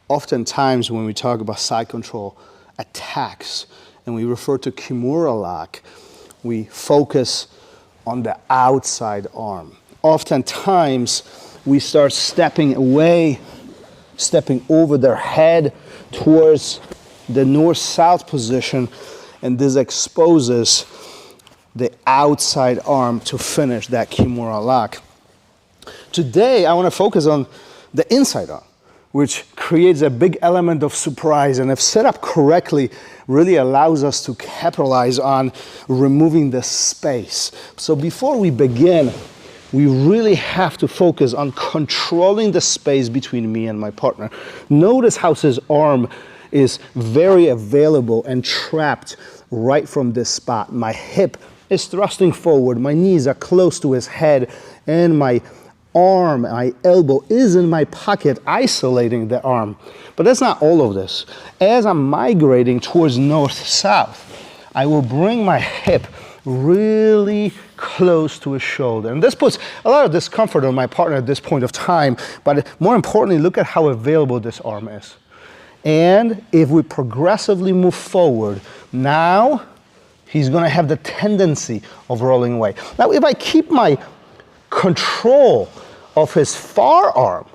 Oftentimes when we talk about side control attacks and we refer to Kimura lock, we focus on the outside arm. Oftentimes we start stepping away, stepping over their head towards the north-south position, and this exposes the outside arm to finish that Kimura lock. Today I want to focus on the inside arm, which creates a big element of surprise, and if set up correctly, really allows us to capitalize on removing the space. So before we begin, we really have to focus on controlling the space between me and my partner. Notice how his arm is very available and trapped right from this spot. My hip is thrusting forward, my knees are close to his head, and my arm, my elbow is in my pocket, isolating the arm. But that's not all of this. As I'm migrating towards north-south, I will bring my hip really close to his shoulder. And this puts a lot of discomfort on my partner at this point of time, but more importantly, look at how available this arm is. And if we progressively move forward, now he's gonna have the tendency of rolling away. Now, if I keep my control of his far arm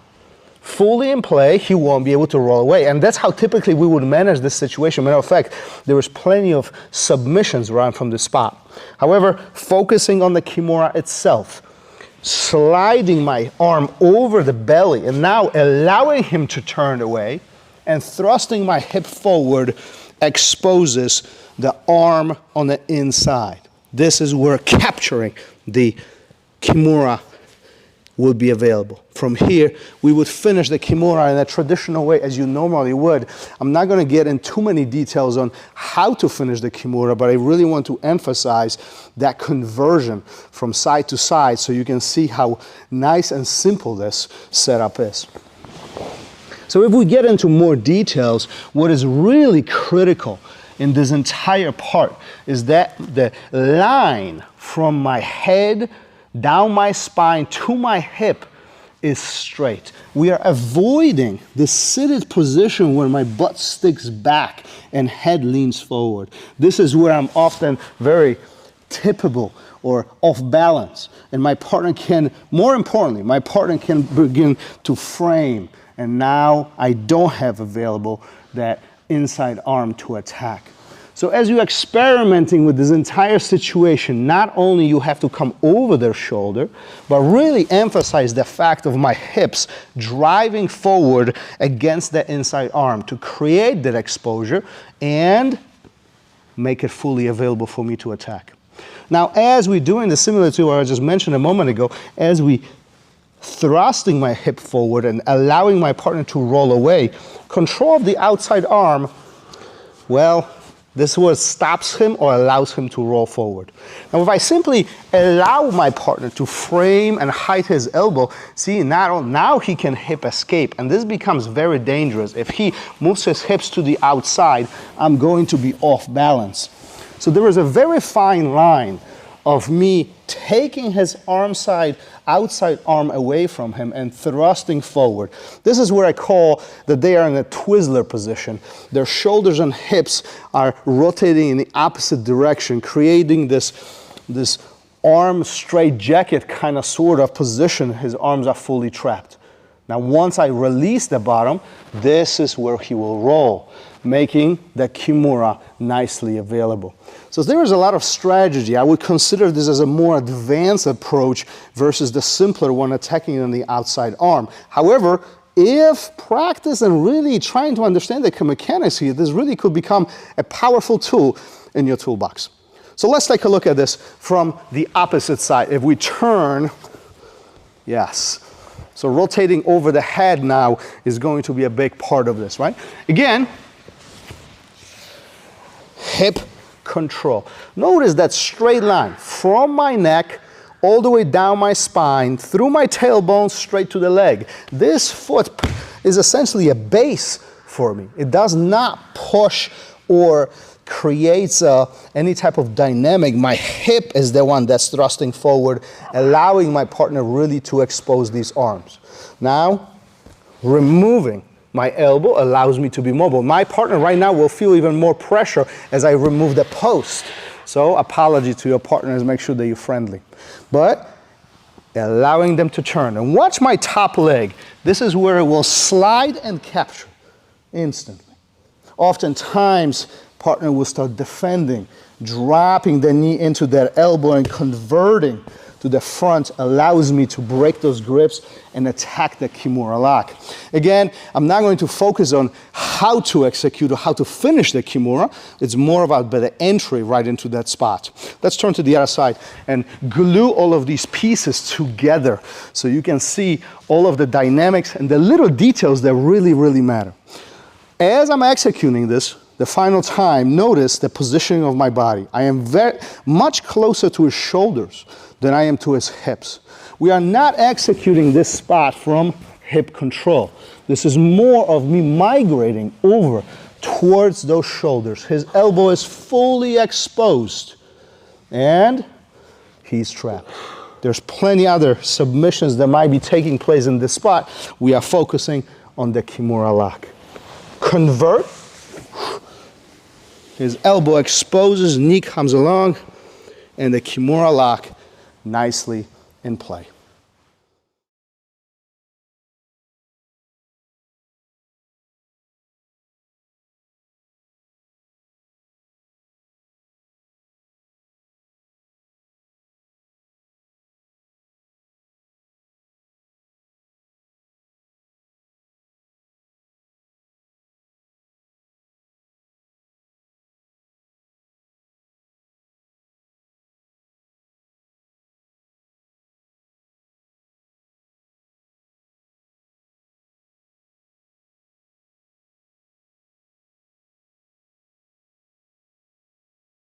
fully in play, he won't be able to roll away. And that's how typically we would manage this situation. Matter of fact, there was plenty of submissions around from this spot. However, focusing on the Kimura itself, sliding my arm over the belly and now allowing him to turn away and thrusting my hip forward exposes the arm on the inside. This is where capturing the Kimura will be available. From here, we would finish the Kimura in a traditional way as you normally would. I'm not going to get in too many details on how to finish the Kimura, but I really want to emphasize that conversion from side to side so you can see how nice and simple this setup is. So if we get into more details, what is really critical in this entire part is that the line from my head down my spine to my hip is straight. We are avoiding the seated position where my butt sticks back and head leans forward. This is where I'm often very tippable or off balance. And my partner can, more importantly, my partner can begin to frame. And now I don't have available that inside arm to attack. So as you're experimenting with this entire situation, not only you have to come over their shoulder, but really emphasize the fact of my hips driving forward against the inside arm to create that exposure and make it fully available for me to attack. Now, as we're doing the similar to what I just mentioned a moment ago, as we thrusting my hip forward and allowing my partner to roll away, control of the outside arm, well, this is what stops him or allows him to roll forward. Now, if I simply allow my partner to frame and hide his elbow, see, now he can hip escape, and this becomes very dangerous. If he moves his hips to the outside, I'm going to be off balance. So there is a very fine line of me taking his outside arm away from him and thrusting forward. This is where I call that they are in a Twizzler position. Their shoulders and hips are rotating in the opposite direction, creating this arm straight jacket kind of sort of position. His arms are fully trapped. Now, once I release the bottom, this is where he will roll, making the Kimura nicely available. So there is a lot of strategy. I would consider this as a more advanced approach versus the simpler one attacking on the outside arm. However, if practice and really trying to understand the mechanics here, this really could become a powerful tool in your toolbox. So let's take a look at this from the opposite side. If we turn, yes. So rotating over the head now is going to be a big part of this, right? Again, hip control. Notice that straight line from my neck all the way down my spine, through my tailbone, straight to the leg. This foot is essentially a base for me. It does not push or creates any type of dynamic. My hip is the one that's thrusting forward, allowing my partner really to expose these arms. Now, removing My elbow allows me to be mobile. My partner right now will feel even more pressure as I remove the post. So apology to your partners, make sure that you're friendly. But allowing them to turn. And watch my top leg. This is where it will slide and capture instantly. Oftentimes, partner will start defending, dropping the knee into their elbow and converting to the front allows me to break those grips and attack the Kimura lock. Again, I'm not going to focus on how to execute or how to finish the Kimura. It's more about the entry right into that spot. Let's turn to the other side and glue all of these pieces together so you can see all of the dynamics and the little details that really, really matter. As I'm executing this, the final time, notice the positioning of my body. I am very much closer to his shoulders than I am to his hips. We are not executing this spot from hip control. This is more of me migrating over towards those shoulders. His elbow is fully exposed and he's trapped. There's plenty other submissions that might be taking place in this spot. We are focusing on the Kimura lock. Convert. His elbow exposes, knee comes along, and the Kimura lock nicely in play.